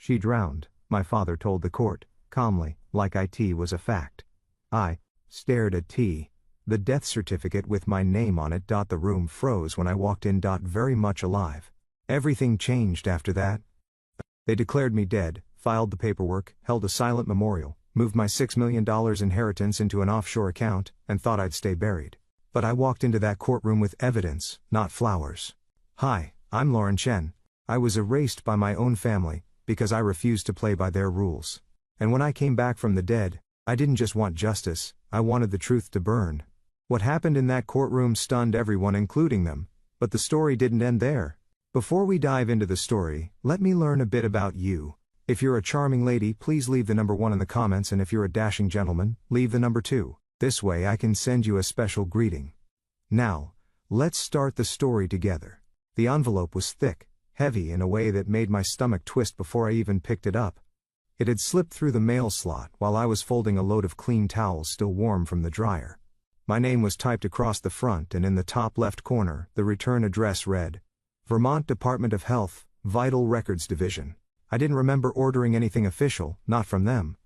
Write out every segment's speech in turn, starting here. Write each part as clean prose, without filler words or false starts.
She drowned, my father told the court, calmly, like it was a fact. I stared at T. The death certificate with my name on it. The room froze when I walked in. Very much alive. Everything changed after that. They declared me dead, filed the paperwork, held a silent memorial, moved my $6 million inheritance into an offshore account, and thought I'd stay buried. But I walked into that courtroom with evidence, not flowers. Hi, I'm Lauren Chen. I was erased by my own family, because I refused to play by their rules. And when I came back from the dead, I didn't just want justice, I wanted the truth to burn. What happened in that courtroom stunned everyone, including them. But the story didn't end there. Before we dive into the story, let me learn a bit about you. If you're a charming lady, please leave the number 1 in the comments, and if you're a dashing gentleman, leave the number 2. This way I can send you a special greeting. Now, let's start the story together. The envelope was thick, heavy in a way that made my stomach twist before I even picked it up. It had slipped through the mail slot while I was folding a load of clean towels still warm from the dryer. My name was typed across the front, and in the top left corner, the return address read, Vermont Department of Health, Vital Records Division. I didn't remember ordering anything official, not from them.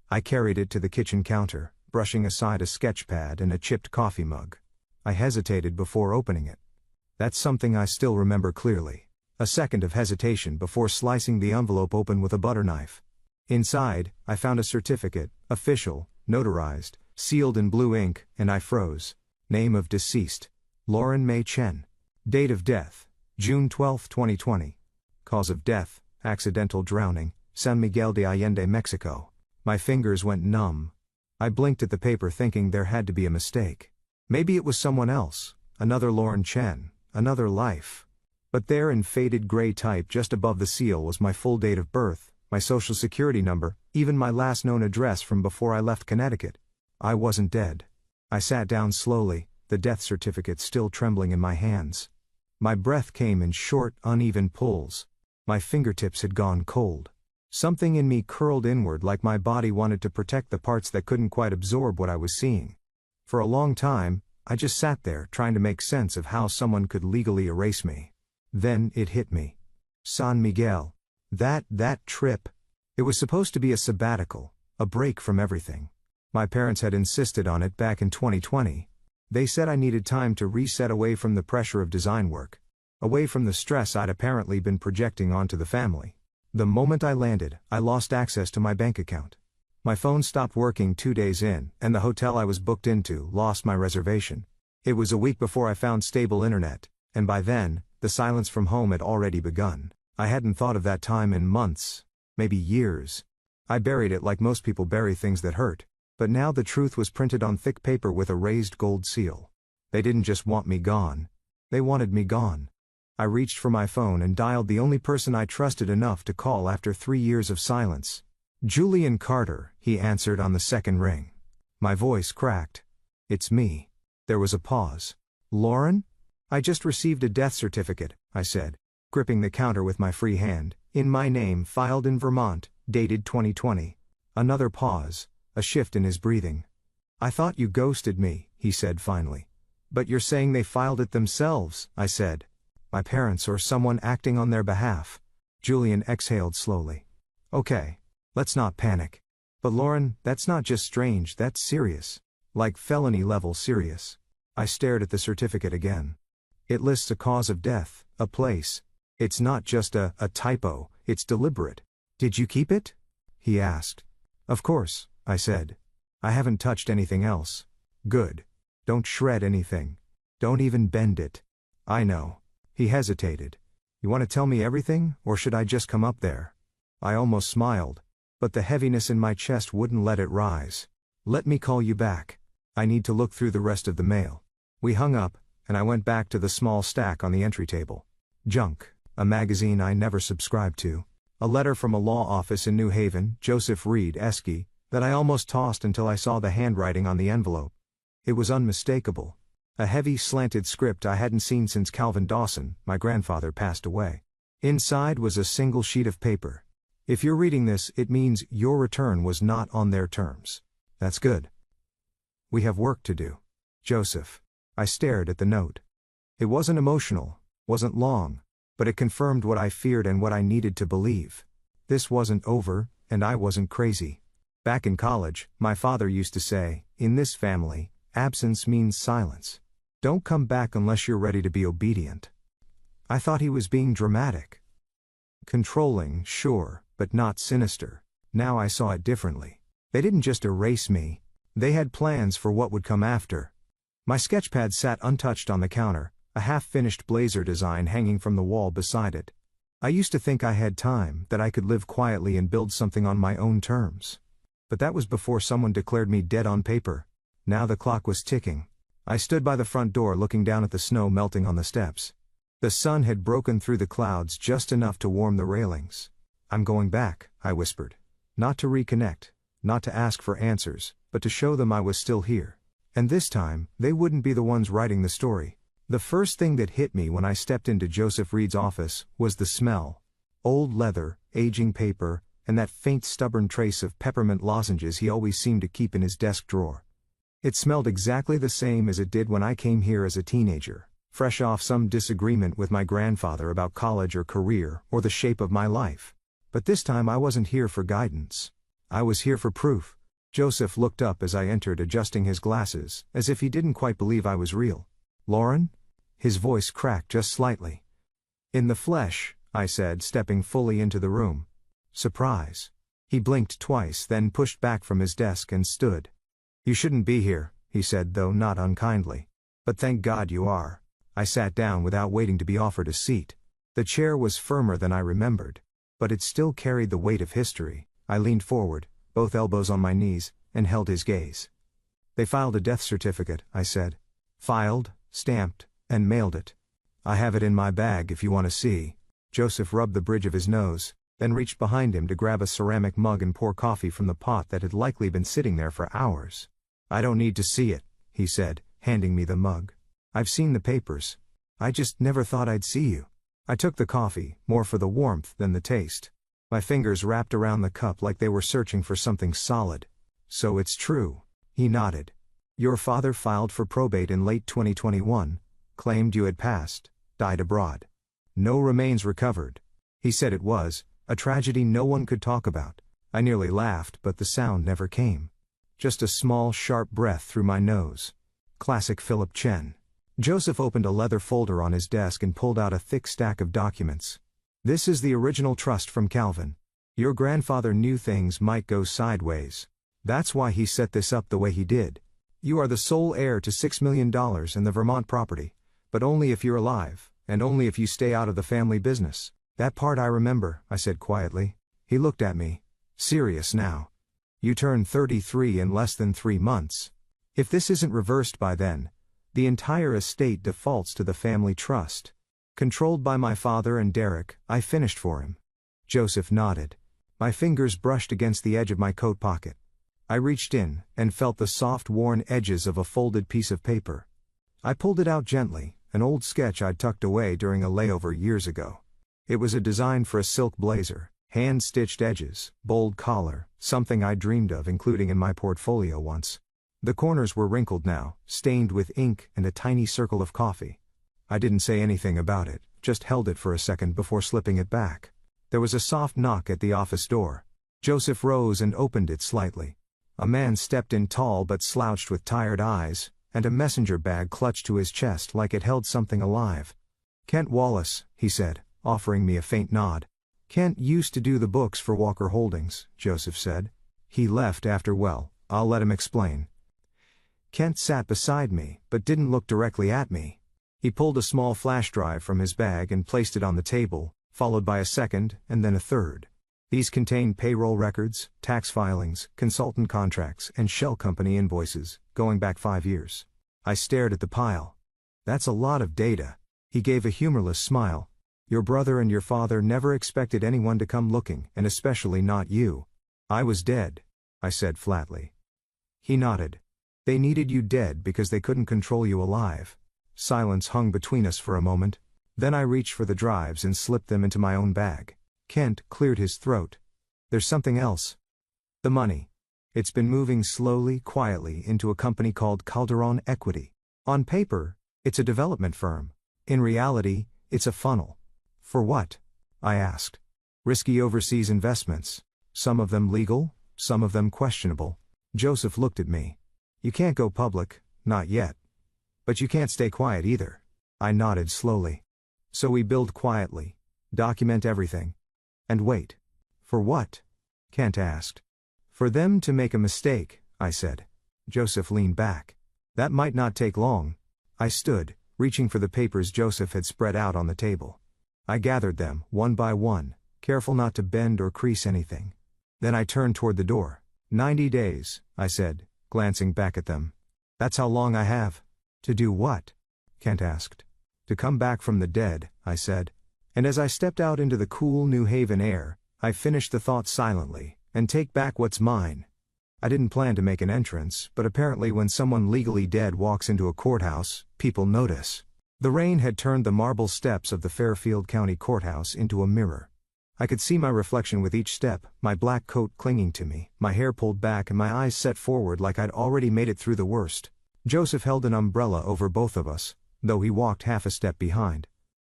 I carried it to the kitchen counter, brushing aside a sketch pad and a chipped coffee mug. I hesitated before opening it. That's something I still remember clearly. A second of hesitation before slicing the envelope open with a butter knife. Inside, I found a certificate, official, notarized, sealed in blue ink, and I froze. Name of deceased: Lauren May Chen. Date of death: June 12, 2020. Cause of death: accidental drowning, San Miguel de Allende, Mexico. My fingers went numb. I blinked at the paper thinking there had to be a mistake. Maybe it was someone else, another Lauren Chen, another life. But there in faded gray type just above the seal was my full date of birth, my social security number, even my last known address from before I left Connecticut. I wasn't dead. I sat down slowly, the death certificate still trembling in my hands. My breath came in short, uneven pulls. My fingertips had gone cold. Something in me curled inward, like my body wanted to protect the parts that couldn't quite absorb what I was seeing. For a long time, I just sat there trying to make sense of how someone could legally erase me. Then it hit me. San Miguel. That trip. It was supposed to be a sabbatical, a break from everything. My parents had insisted on it back in 2020. They said I needed time to reset away from the pressure of design work, away from the stress I'd apparently been projecting onto the family. The moment I landed, I lost access to my bank account. My phone stopped working 2 days in, and the hotel I was booked into lost my reservation. It was a week before I found stable internet, and by then, the silence from home had already begun. I hadn't thought of that time in months, maybe years. I buried it like most people bury things that hurt. But now the truth was printed on thick paper with a raised gold seal. They didn't just want me gone. They wanted me gone. I reached for my phone and dialed the only person I trusted enough to call after 3 years of silence. Julian Carter, he answered on the second ring. My voice cracked. It's me. There was a pause. Lauren? I just received a death certificate, I said, gripping the counter with my free hand, in my name, filed in Vermont, dated 2020. Another pause. A shift in his breathing. I thought you ghosted me, he said finally. But you're saying they filed it themselves, I said. My parents or someone acting on their behalf. Julian exhaled slowly. Okay. Let's not panic. But Lauren, that's not just strange, that's serious. Like felony level serious. I stared at the certificate again. It lists a cause of death, a place. It's not just a typo, it's deliberate. Did you keep it? He asked. Of course, I said. I haven't touched anything else. Good. Don't shred anything. Don't even bend it. I know. He hesitated. You want to tell me everything, or should I just come up there? I almost smiled, but the heaviness in my chest wouldn't let it rise. Let me call you back. I need to look through the rest of the mail. We hung up, and I went back to the small stack on the entry table. Junk, a magazine I never subscribed to. A letter from a law office in New Haven, Joseph Reed Esky, that I almost tossed until I saw the handwriting on the envelope. It was unmistakable. A heavy slanted script I hadn't seen since Calvin Dawson, my grandfather, passed away. Inside was a single sheet of paper. If you're reading this, it means your return was not on their terms. That's good. We have work to do. Joseph. I stared at the note. It wasn't emotional, wasn't long, but it confirmed what I feared and what I needed to believe. This wasn't over, and I wasn't crazy. Back in college, my father used to say, in this family, absence means silence. Don't come back unless you're ready to be obedient. I thought he was being dramatic. Controlling, sure, but not sinister. Now I saw it differently. They didn't just erase me. They had plans for what would come after. My sketchpad sat untouched on the counter, a half-finished blazer design hanging from the wall beside it. I used to think I had time, that I could live quietly and build something on my own terms. But that was before someone declared me dead on paper. Now the clock was ticking. I stood by the front door looking down at the snow melting on the steps. The sun had broken through the clouds just enough to warm the railings. I'm going back, I whispered. Not to reconnect, not to ask for answers, but to show them I was still here. And this time, they wouldn't be the ones writing the story. The first thing that hit me when I stepped into Joseph Reed's office was the smell. Old leather, aging paper, and that faint stubborn trace of peppermint lozenges he always seemed to keep in his desk drawer. It smelled exactly the same as it did when I came here as a teenager, fresh off some disagreement with my grandfather about college or career or the shape of my life. But this time I wasn't here for guidance. I was here for proof. Joseph looked up as I entered, adjusting his glasses, as if he didn't quite believe I was real. Lauren? His voice cracked just slightly. In the flesh, I said, stepping fully into the room. Surprise. He blinked twice, then pushed back from his desk and stood. You shouldn't be here, he said, though not unkindly. But thank God you are. I sat down without waiting to be offered a seat. The chair was firmer than I remembered. But it still carried the weight of history. I leaned forward, both elbows on my knees, and held his gaze. They filed a death certificate, I said. Filed, stamped, and mailed it. I have it in my bag if you want to see. Joseph rubbed the bridge of his nose, then reached behind him to grab a ceramic mug and pour coffee from the pot that had likely been sitting there for hours. I don't need to see it, he said, handing me the mug. I've seen the papers. I just never thought I'd see you. I took the coffee, more for the warmth than the taste. My fingers wrapped around the cup like they were searching for something solid. So it's true. He nodded. Your father filed for probate in late 2021, claimed you had passed, died abroad. No remains recovered. He said it was a tragedy no one could talk about. I nearly laughed, but the sound never came. Just a small, sharp breath through my nose. Classic Philip Chen. Joseph opened a leather folder on his desk and pulled out a thick stack of documents. This is the original trust from Calvin. Your grandfather knew things might go sideways. That's why he set this up the way he did. You are the sole heir to $6 million in the Vermont property, but only if you're alive, and only if you stay out of the family business. That part I remember, I said quietly. He looked at me. Serious now. You turn 33 in less than 3 months. If this isn't reversed by then, the entire estate defaults to the family trust. Controlled by my father and Derek, I finished for him. Joseph nodded. My fingers brushed against the edge of my coat pocket. I reached in, and felt the soft worn edges of a folded piece of paper. I pulled it out gently, an old sketch I'd tucked away during a layover years ago. It was a design for a silk blazer, hand-stitched edges, bold collar, something I dreamed of including in my portfolio once. The corners were wrinkled now, stained with ink and a tiny circle of coffee. I didn't say anything about it, just held it for a second before slipping it back. There was a soft knock at the office door. Joseph rose and opened it slightly. A man stepped in, tall but slouched with tired eyes, and a messenger bag clutched to his chest like it held something alive. Kent Wallace, he said, offering me a faint nod. Kent used to do the books for Walker Holdings, Joseph said. He left after, well, I'll let him explain. Kent sat beside me, but didn't look directly at me. He pulled a small flash drive from his bag and placed it on the table, followed by a second, and then a third. These contained payroll records, tax filings, consultant contracts, and shell company invoices, going back 5 years. I stared at the pile. That's a lot of data. He gave a humorless smile. Your brother and your father never expected anyone to come looking, and especially not you. I was dead, I said flatly. He nodded. They needed you dead because they couldn't control you alive. Silence hung between us for a moment. Then I reached for the drives and slipped them into my own bag. Kent cleared his throat. There's something else. The money. It's been moving slowly, quietly into a company called Calderon Equity. On paper, it's a development firm. In reality, it's a funnel. For what? I asked. Risky overseas investments. Some of them legal, some of them questionable. Joseph looked at me. You can't go public, not yet. But you can't stay quiet either. I nodded slowly. So we build quietly. Document everything. And wait. For what? Kent asked. For them to make a mistake, I said. Joseph leaned back. That might not take long. I stood, reaching for the papers Joseph had spread out on the table. I gathered them, one by one, careful not to bend or crease anything. Then I turned toward the door. 90 days, I said, glancing back at them. That's how long I have. To do what? Kent asked. To come back from the dead, I said. And as I stepped out into the cool New Haven air, I finished the thought silently, and take back what's mine. I didn't plan to make an entrance, but apparently when someone legally dead walks into a courthouse, people notice. The rain had turned the marble steps of the Fairfield County Courthouse into a mirror. I could see my reflection with each step, my black coat clinging to me, my hair pulled back and my eyes set forward like I'd already made it through the worst. Joseph held an umbrella over both of us, though he walked half a step behind.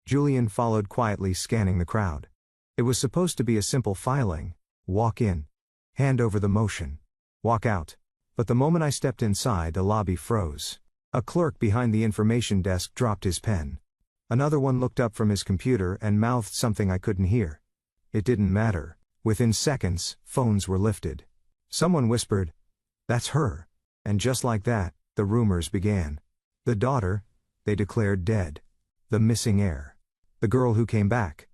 Julian followed quietly, scanning the crowd. It was supposed to be a simple filing. Walk in. Hand over the motion. Walk out. But the moment I stepped inside, the lobby froze. A clerk behind the information desk dropped his pen. Another one looked up from his computer and mouthed something I couldn't hear. It didn't matter. Within seconds, phones were lifted. Someone whispered, "That's her." And just like that, the rumors began. The daughter, they declared dead. The missing heir. The girl who came back.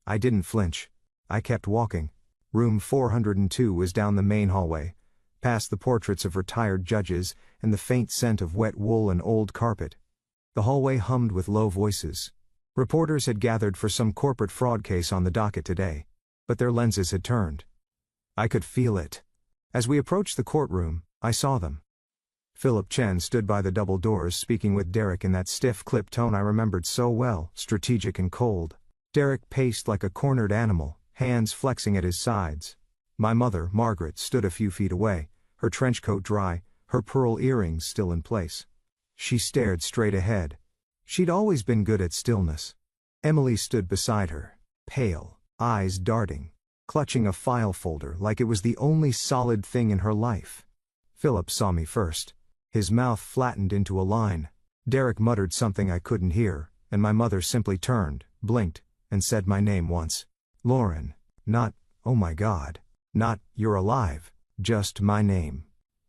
I didn't flinch. I kept walking. Room 402 was down the main hallway, past the portraits of retired judges and the faint scent of wet wool and old carpet. The hallway hummed with low voices. Reporters had gathered for some corporate fraud case on the docket today, but their lenses had turned. I could feel it. As we approached the courtroom, I saw them. Philip Chen stood by the double doors speaking with Derek in that stiff clipped tone I remembered so well, strategic and cold. Derek paced like a cornered animal, hands flexing at his sides. My mother, Margaret, stood a few feet away, her trench coat dry, her pearl earrings still in place. She stared straight ahead. She'd always been good at stillness. Emily stood beside her, pale, eyes darting, clutching a file folder like it was the only solid thing in her life. Philip saw me first. His mouth flattened into a line. Derek muttered something I couldn't hear, and my mother simply turned, blinked, and said my name once. Lauren. Not, "Oh my God." Not, "You're alive." Just my name.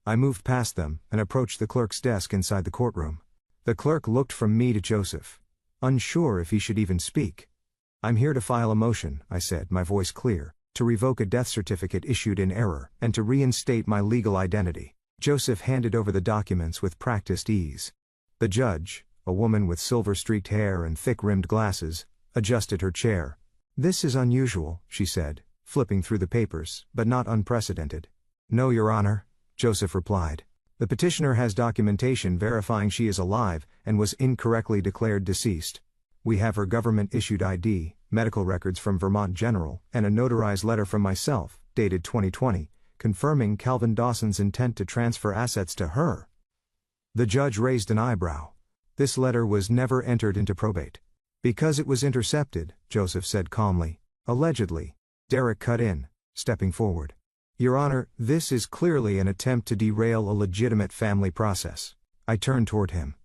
I moved past them and approached the clerk's desk inside the courtroom. The clerk looked from me to Joseph, unsure if he should even speak. "I'm here to file a motion," I said, my voice clear, "to revoke a death certificate issued in error, and to reinstate my legal identity." Joseph handed over the documents with practiced ease. The judge, a woman with silver-streaked hair and thick-rimmed glasses, adjusted her chair. "This is unusual," she said, flipping through the papers, "but not unprecedented." "No, Your Honor," Joseph replied. "The petitioner has documentation verifying she is alive and was incorrectly declared deceased. We have her government-issued ID, medical records from Vermont General, and a notarized letter from myself, dated 2020, confirming Calvin Dawson's intent to transfer assets to her." The judge raised an eyebrow. "This letter was never entered into probate." "Because it was intercepted," Joseph said calmly. "Allegedly." Derek cut in, stepping forward. "Your Honor, this is clearly an attempt to derail a legitimate family process." I turned toward him.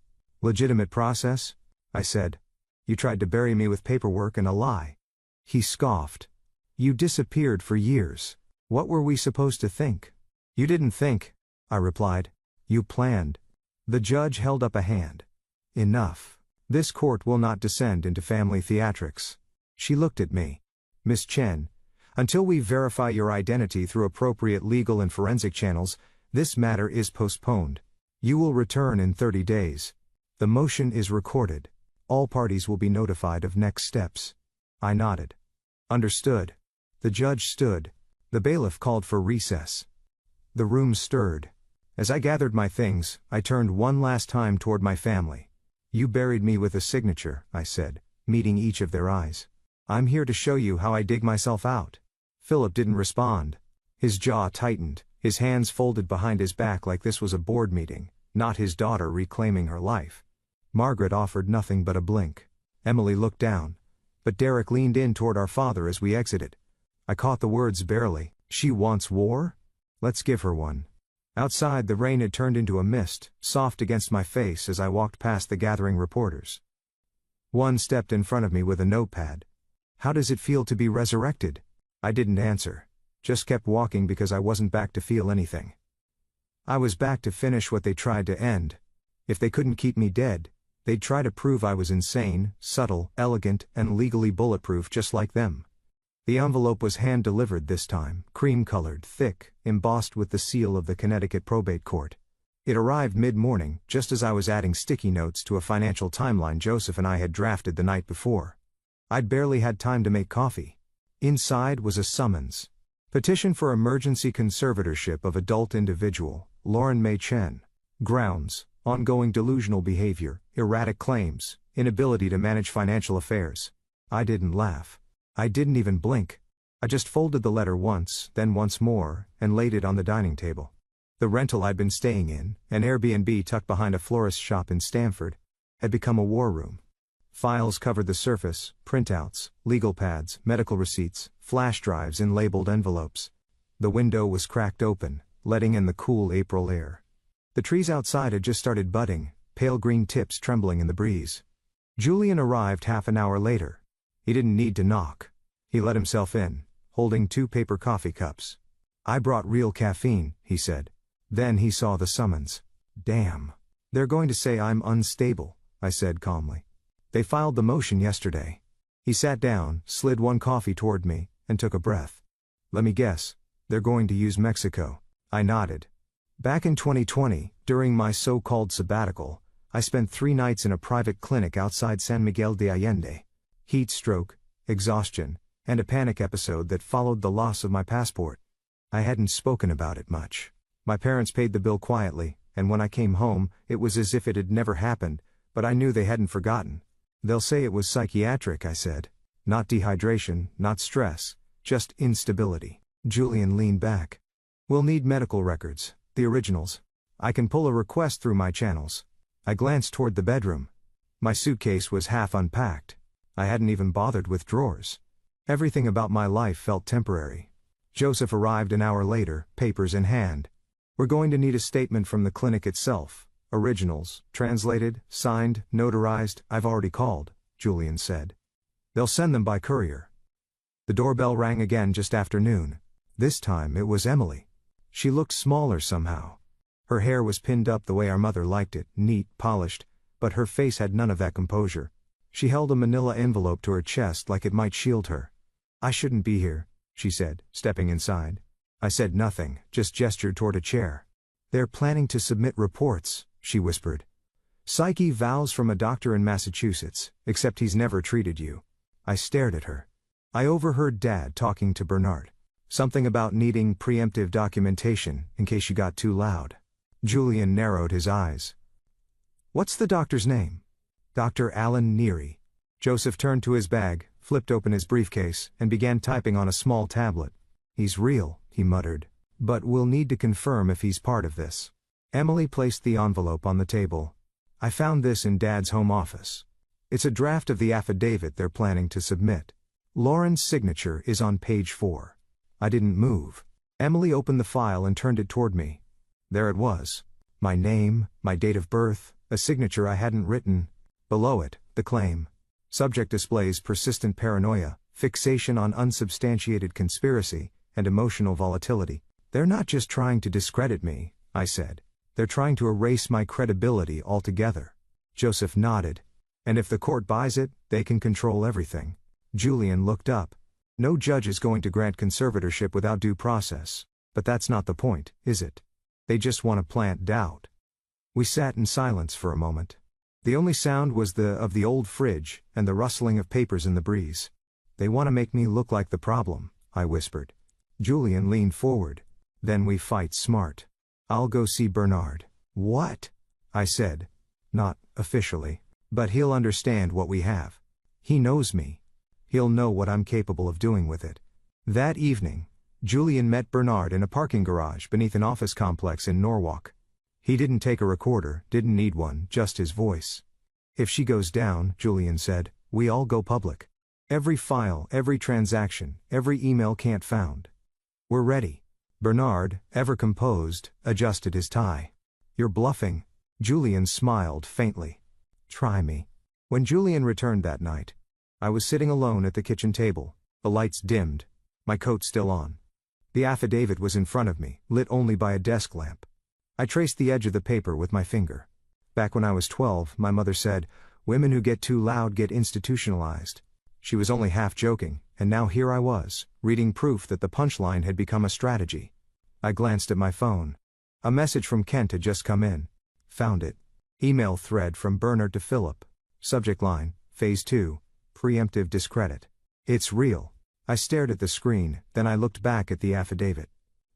"Legitimate process?" I said. "You tried to bury me with paperwork and a lie." He scoffed. "You disappeared for years. What were we supposed to think?" "You didn't think," I replied. "You planned." The judge held up a hand. "Enough. This court will not descend into family theatrics." She looked at me. "Miss Chen, until we verify your identity through appropriate legal and forensic channels, this matter is postponed. You will return in 30 days. The motion is recorded. All parties will be notified of next steps." I nodded. "Understood." The judge stood. The bailiff called for recess. The room stirred. As I gathered my things, I turned one last time toward my family. "You buried me with a signature," I said, meeting each of their eyes. "I'm here to show you how I dig myself out." Philip didn't respond. His jaw tightened, his hands folded behind his back like this was a board meeting, not his daughter reclaiming her life. Margaret offered nothing but a blink. Emily looked down. But Derek leaned in toward our father as we exited. I caught the words barely. She wants war? Let's give her one. Outside, the rain had turned into a mist, soft against my face as I walked past the gathering reporters. One stepped in front of me with a notepad. How does it feel to be resurrected? I didn't answer. Just kept walking because I wasn't back to feel anything. I was back to finish what they tried to end. If they couldn't keep me dead, they'd try to prove I was insane, subtle, elegant, and legally bulletproof just like them. The envelope was hand-delivered this time, cream-colored, thick, embossed with the seal of the Connecticut Probate Court. It arrived mid-morning, just as I was adding sticky notes to a financial timeline Joseph and I had drafted the night before. I'd barely had time to make coffee. Inside was a summons. Petition for emergency conservatorship of adult individual, Lauren May Chen. Grounds: ongoing delusional behavior, erratic claims, inability to manage financial affairs. I didn't laugh. I didn't even blink. I just folded the letter once, then once more, and laid it on the dining table. The rental I'd been staying in, an Airbnb tucked behind a florist shop in Stamford, had become a war room. Files covered the surface, printouts, legal pads, medical receipts, flash drives in labeled envelopes. The window was cracked open, letting in the cool April air. The trees outside had just started budding, pale green tips trembling in the breeze. Julian arrived half an hour later. He didn't need to knock. He let himself in, holding 2 paper coffee cups. I brought real caffeine, he said. Then he saw the summons. Damn. They're going to say I'm unstable, I said calmly. They filed the motion yesterday. He sat down, slid 1 coffee toward me, and took a breath. Let me guess. They're going to use Mexico. I nodded. Back in 2020, during my so-called sabbatical, I spent 3 nights in a private clinic outside San Miguel de Allende. Heat stroke, exhaustion, and a panic episode that followed the loss of my passport. I hadn't spoken about it much. My parents paid the bill quietly, and when I came home, it was as if it had never happened, but I knew they hadn't forgotten. They'll say it was psychiatric, I said. Not dehydration, not stress, just instability. Julian leaned back. We'll need medical records, the originals. I can pull a request through my channels. I glanced toward the bedroom. My suitcase was half unpacked. I hadn't even bothered with drawers. Everything about my life felt temporary. Joseph arrived an hour later, papers in hand. We're going to need a statement from the clinic itself. Originals, translated, signed, notarized. I've already called, Julian said. They'll send them by courier. The doorbell rang again just after noon. This time it was Emily. She looked smaller somehow. Her hair was pinned up the way our mother liked it, neat, polished, but her face had none of that composure. She held a manila envelope to her chest like it might shield her. I shouldn't be here, she said, stepping inside. I said nothing, just gestured toward a chair. They're planning to submit reports, she whispered. Psyche vows from a doctor in Massachusetts, except he's never treated you. I stared at her. I overheard Dad talking to Bernard. Something about needing preemptive documentation in case you got too loud. Julian narrowed his eyes. What's the doctor's name? Dr. Alan Neary. Joseph turned to his bag, flipped open his briefcase, and began typing on a small tablet. He's real, he muttered. But we'll need to confirm if he's part of this. Emily placed the envelope on the table. I found this in Dad's home office. It's a draft of the affidavit they're planning to submit. Lauren's signature is on page 4. I didn't move. Emily opened the file and turned it toward me. There it was. My name, my date of birth, a signature I hadn't written. Below it, the claim. Subject displays persistent paranoia, fixation on unsubstantiated conspiracy, and emotional volatility. They're not just trying to discredit me, I said. They're trying to erase my credibility altogether. Joseph nodded. And if the court buys it, they can control everything. Julian looked up. No judge is going to grant conservatorship without due process. But that's not the point, is it? They just want to plant doubt. We sat in silence for a moment. The only sound was of the old fridge and the rustling of papers in the breeze. They want to make me look like the problem, I whispered. Julian leaned forward. Then we fight smart. I'll go see Bernard. What? I said. Not officially. But he'll understand what we have. He knows me. He'll know what I'm capable of doing with it. That evening, Julian met Bernard in a parking garage beneath an office complex in Norwalk. He didn't take a recorder, didn't need one, just his voice. If she goes down, Julian said, we all go public. Every file, every transaction, every email Kant found. We're ready. Bernard, ever composed, adjusted his tie. You're bluffing. Julian smiled faintly. Try me. When Julian returned that night, I was sitting alone at the kitchen table, the lights dimmed, my coat still on. The affidavit was in front of me, lit only by a desk lamp. I traced the edge of the paper with my finger. Back when I was 12, my mother said, "Women who get too loud get institutionalized." She was only half joking, and now here I was, reading proof that the punchline had become a strategy. I glanced at my phone. A message from Kent had just come in. Found it. Email thread from Bernard to Philip. Subject line, Phase 2, Preemptive Discredit. It's real. I stared at the screen, then I looked back at the affidavit.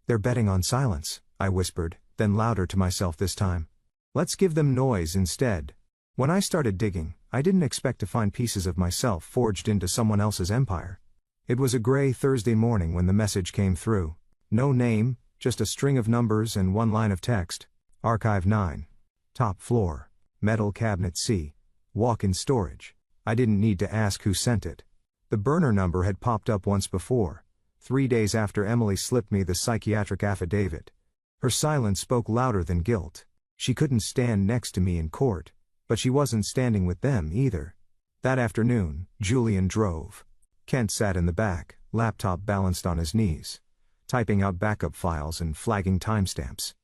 They're betting on silence, I whispered, then louder to myself this time. Let's give them noise instead. When I started digging, I didn't expect to find pieces of myself forged into someone else's empire. It was a gray Thursday morning when the message came through. No name, just a string of numbers and one line of text. Archive 9. Top floor. Metal cabinet C. Walk-in storage. I didn't need to ask who sent it. The burner number had popped up once before, 3 days after Emily slipped me the psychiatric affidavit. Her silence spoke louder than guilt. She couldn't stand next to me in court, but she wasn't standing with them either. That afternoon, Julian drove. Kent sat in the back, laptop balanced on his knees, typing out backup files and flagging timestamps.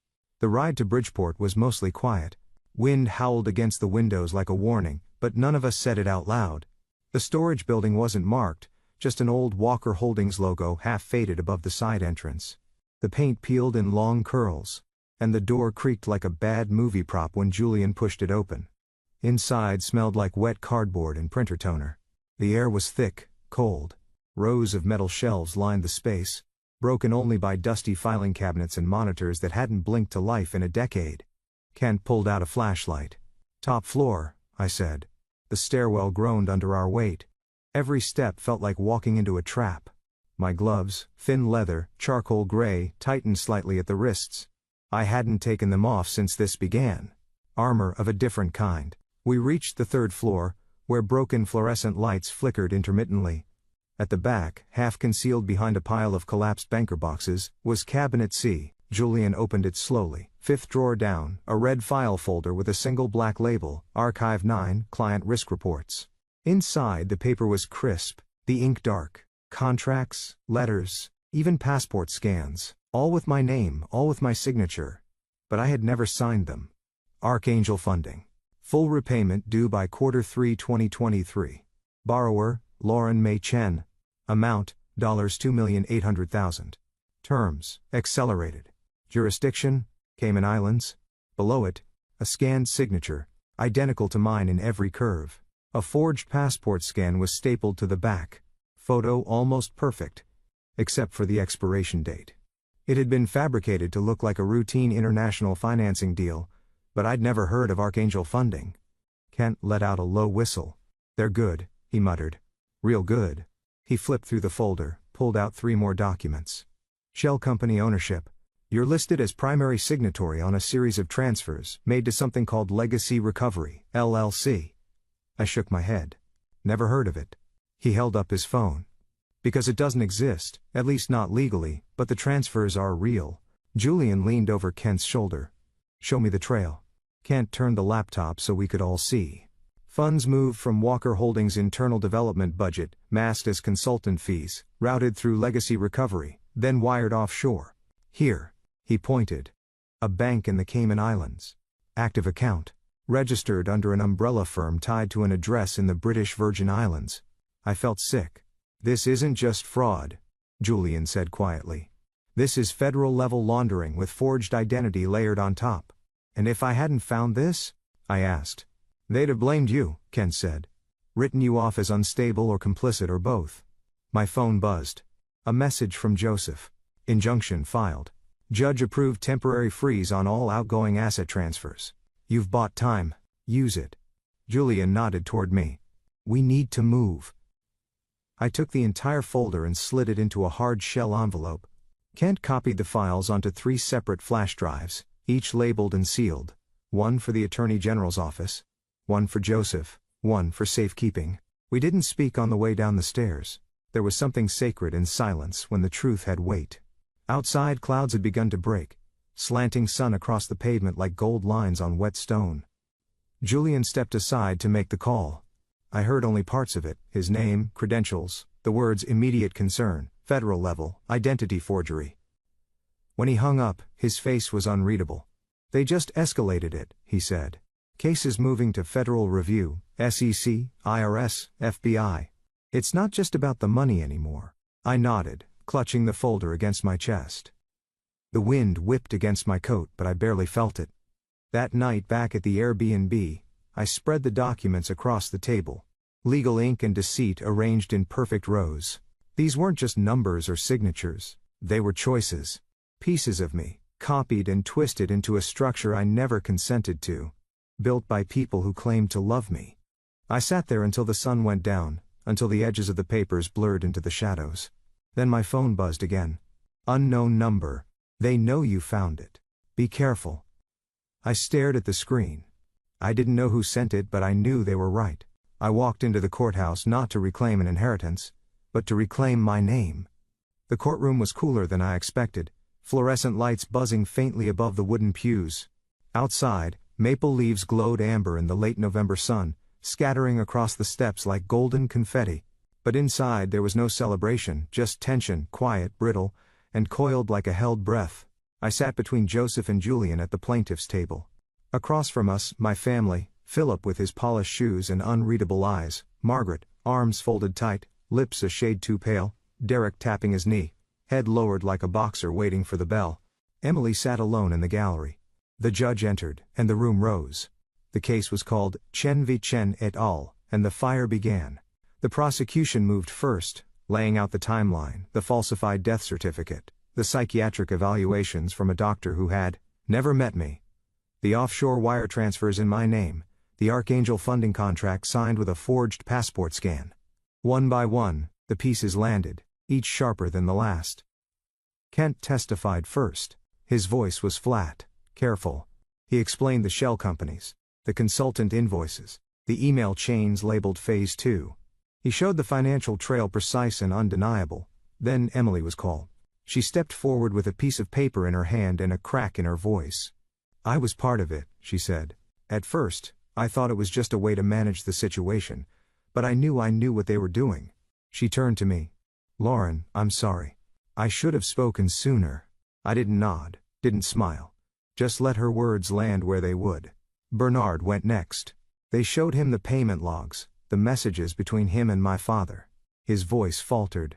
The ride to Bridgeport was mostly quiet. Wind howled against the windows like a warning, but none of us said it out loud. The storage building wasn't marked, just an old Walker Holdings logo half faded above the side entrance. The paint peeled in long curls, and the door creaked like a bad movie prop when Julian pushed it open. Inside smelled like wet cardboard and printer toner. The air was thick, cold. Rows of metal shelves lined the space, broken only by dusty filing cabinets and monitors that hadn't blinked to life in a decade. Kent pulled out a flashlight. Top floor, I said. The stairwell groaned under our weight. Every step felt like walking into a trap. My gloves, thin leather, charcoal gray, tightened slightly at the wrists. I hadn't taken them off since this began. Armor of a different kind. We reached the third floor, where broken fluorescent lights flickered intermittently. At the back, half concealed behind a pile of collapsed banker boxes, was Cabinet C. Julian opened it slowly. Fifth drawer down, a red file folder with a single black label, Archive 9, Client Risk Reports. Inside, the paper was crisp, the ink dark. Contracts, letters, even passport scans, all with my name, all with my signature. But I had never signed them. Archangel funding. Full repayment due by Q3 2023. Borrower, Lauren May Chen. Amount, $2,800,000. Terms, accelerated. Jurisdiction, Cayman Islands. Below it, a scanned signature, identical to mine in every curve. A forged passport scan was stapled to the back. Photo almost perfect, except for the expiration date. It had been fabricated to look like a routine international financing deal, but I'd never heard of Archangel funding. Kent let out a low whistle. They're good, he muttered. Real good. He flipped through the folder, pulled out 3 more documents. Shell company ownership. You're listed as primary signatory on a series of transfers made to something called Legacy Recovery, LLC. I shook my head. Never heard of it. He held up his phone. Because it doesn't exist, at least not legally, but the transfers are real. Julian leaned over Kent's shoulder. Show me the trail. Kent turned the laptop so we could all see. Funds moved from Walker Holdings' internal development budget, masked as consultant fees, routed through Legacy Recovery, then wired offshore. Here, he pointed. A bank in the Cayman Islands. Active account. Registered under an umbrella firm tied to an address in the British Virgin Islands. I felt sick. This isn't just fraud, Julian said quietly. This is federal-level laundering with forged identity layered on top. And if I hadn't found this? I asked. They'd have blamed you, Kent said. Written you off as unstable or complicit or both. My phone buzzed. A message from Joseph. Injunction filed. Judge approved temporary freeze on all outgoing asset transfers. You've bought time. Use it. Julian nodded toward me. We need to move. I took the entire folder and slid it into a hard shell envelope. Kent copied the files onto 3 separate flash drives, each labeled and sealed. One for the Attorney General's office. One for Joseph. One for safekeeping. We didn't speak on the way down the stairs. There was something sacred in silence when the truth had weight. Outside, clouds had begun to break, slanting sun across the pavement like gold lines on wet stone. Julian stepped aside to make the call. I heard only parts of it: his name, credentials, the words immediate concern, federal level, identity forgery. When he hung up, his face was unreadable. They just escalated it, he said. Cases moving to federal review, SEC, IRS, FBI. It's not just about the money anymore. I nodded, clutching the folder against my chest. The wind whipped against my coat, but I barely felt it. That night back at the Airbnb, I spread the documents across the table. Legal ink and deceit arranged in perfect rows. These weren't just numbers or signatures. They were choices. Pieces of me, copied and twisted into a structure I never consented to. Built by people who claimed to love me. I sat there until the sun went down, until the edges of the papers blurred into the shadows. Then my phone buzzed again. Unknown number. They know you found it. Be careful. I stared at the screen. I didn't know who sent it, but I knew they were right. I walked into the courthouse not to reclaim an inheritance, but to reclaim my name. The courtroom was cooler than I expected, fluorescent lights buzzing faintly above the wooden pews. Outside, maple leaves glowed amber in the late November sun, scattering across the steps like golden confetti. But inside there was no celebration, just tension, quiet, brittle, and coiled like a held breath. I sat between Joseph and Julian at the plaintiff's table. Across from us, my family, Philip with his polished shoes and unreadable eyes, Margaret, arms folded tight, lips a shade too pale, Derek tapping his knee, head lowered like a boxer waiting for the bell. Emily sat alone in the gallery. The judge entered, and the room rose. The case was called Chen v. Chen et al., and the fire began. The prosecution moved first, laying out the timeline, the falsified death certificate, the psychiatric evaluations from a doctor who had never met me, the offshore wire transfers in my name, the Archangel funding contract signed with a forged passport scan. One by one, the pieces landed, each sharper than the last. Kent testified first. His voice was flat, careful. He explained the shell companies, the consultant invoices, the email chains labeled Phase 2. He showed the financial trail precise and undeniable. Then Emily was called. She stepped forward with a piece of paper in her hand and a crack in her voice. I was part of it, she said. At first, I thought it was just a way to manage the situation, but I knew what they were doing. She turned to me. Lauren, I'm sorry. I should have spoken sooner. I didn't nod, didn't smile. Just let her words land where they would. Bernard went next. They showed him the payment logs, the messages between him and my father. His voice faltered.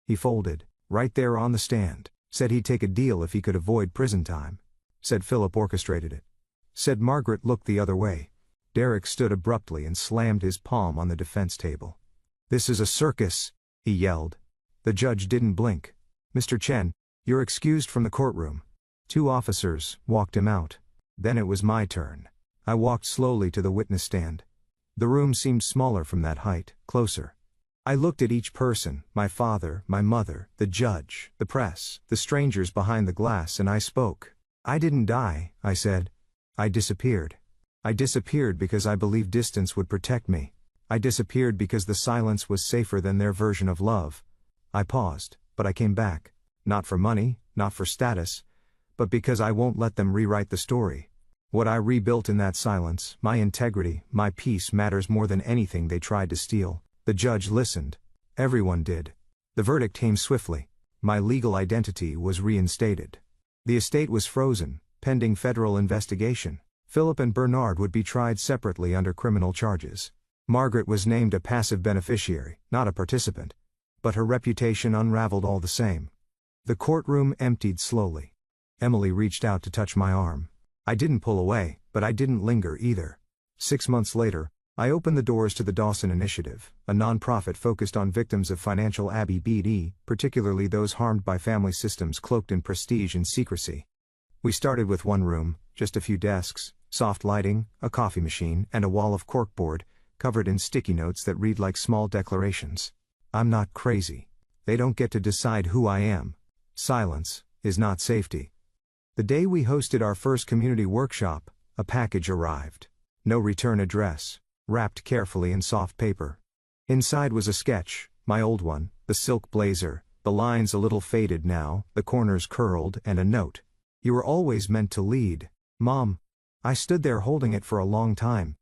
He folded, right there on the stand, said he'd take a deal if he could avoid prison time. Said Philip orchestrated it. Said Margaret looked the other way. Derek stood abruptly and slammed his palm on the defense table. This is a circus, he yelled. The judge didn't blink. Mr. Chen, you're excused from the courtroom. 2 officers walked him out. Then it was my turn. I walked slowly to the witness stand. The room seemed smaller from that height, closer. I looked at each person, my father, my mother, the judge, the press, the strangers behind the glass, and I spoke. I didn't die, I said. I disappeared. I disappeared because I believed distance would protect me. I disappeared because the silence was safer than their version of love. I paused, but I came back. Not for money, not for status, but because I won't let them rewrite the story. What I rebuilt in that silence, my integrity, my peace, matters more than anything they tried to steal. The judge listened. Everyone did. The verdict came swiftly. My legal identity was reinstated. The estate was frozen, pending federal investigation. Philip and Bernard would be tried separately under criminal charges. Margaret was named a passive beneficiary, not a participant. But her reputation unraveled all the same. The courtroom emptied slowly. Emily reached out to touch my arm. I didn't pull away, but I didn't linger either. 6 months later, I opened the doors to the Dawson Initiative, a nonprofit focused on victims of financial ABBD, particularly those harmed by family systems cloaked in prestige and secrecy. We started with 1 room, just a few desks, soft lighting, a coffee machine, and a wall of corkboard, covered in sticky notes that read like small declarations. I'm not crazy. They don't get to decide who I am. Silence is not safety. The day we hosted our first community workshop, a package arrived. No return address. Wrapped carefully in soft paper. Inside was a sketch, my old one, the silk blazer, the lines a little faded now, the corners curled, and a note. You were always meant to lead, Mom. I stood there holding it for a long time.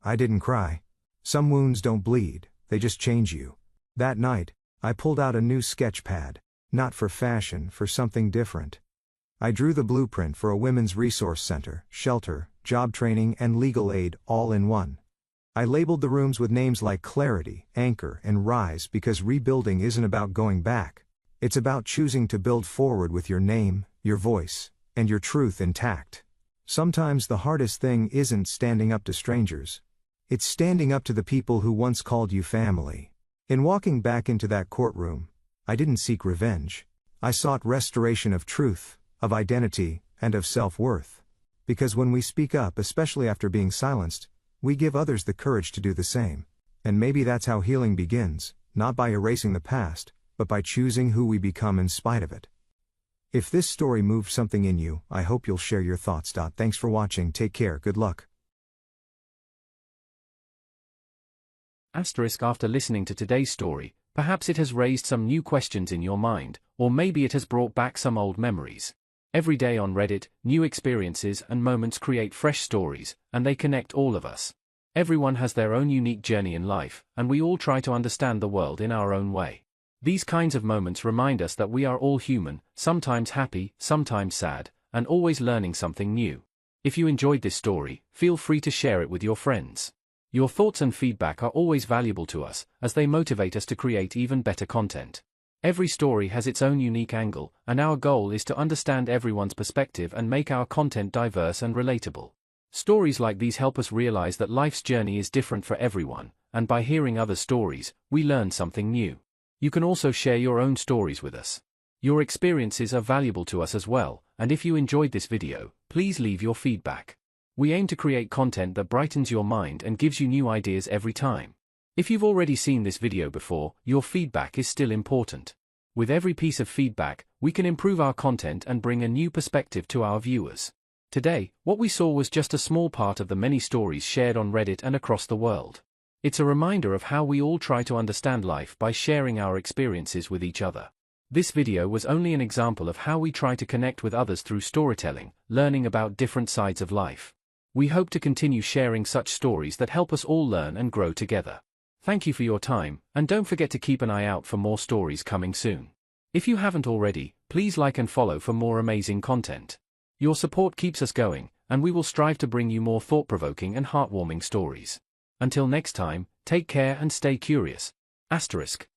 I didn't cry. Some wounds don't bleed, they just change you. That night, I pulled out a new sketch pad, not for fashion, for something different. I drew the blueprint for a women's resource center, shelter, job training, and legal aid all in one. I labeled the rooms with names like Clarity, Anchor, and Rise because rebuilding isn't about going back. It's about choosing to build forward with your name, your voice, and your truth intact. Sometimes the hardest thing isn't standing up to strangers. It's standing up to the people who once called you family. In walking back into that courtroom, I didn't seek revenge. I sought restoration of truth, of identity, and of self-worth. Because when we speak up, especially after being silenced, we give others the courage to do the same. And maybe that's how healing begins, not by erasing the past, but by choosing who we become in spite of it. If this story moved something in you, I hope you'll share your thoughts. Thanks for watching, take care, good luck. After listening to today's story, perhaps it has raised some new questions in your mind, or maybe it has brought back some old memories. Every day on Reddit, new experiences and moments create fresh stories, and they connect all of us. Everyone has their own unique journey in life, and we all try to understand the world in our own way. These kinds of moments remind us that we are all human, sometimes happy, sometimes sad, and always learning something new. If you enjoyed this story, feel free to share it with your friends. Your thoughts and feedback are always valuable to us, as they motivate us to create even better content. Every story has its own unique angle, and our goal is to understand everyone's perspective and make our content diverse and relatable. Stories like these help us realize that life's journey is different for everyone, and by hearing other stories, we learn something new. You can also share your own stories with us. Your experiences are valuable to us as well, and if you enjoyed this video, please leave your feedback. We aim to create content that brightens your mind and gives you new ideas every time. If you've already seen this video before, your feedback is still important. With every piece of feedback, we can improve our content and bring a new perspective to our viewers. Today, what we saw was just a small part of the many stories shared on Reddit and across the world. It's a reminder of how we all try to understand life by sharing our experiences with each other. This video was only an example of how we try to connect with others through storytelling, learning about different sides of life. We hope to continue sharing such stories that help us all learn and grow together. Thank you for your time, and don't forget to keep an eye out for more stories coming soon. If you haven't already, please like and follow for more amazing content. Your support keeps us going, and we will strive to bring you more thought-provoking and heartwarming stories. Until next time, take care and stay curious. *.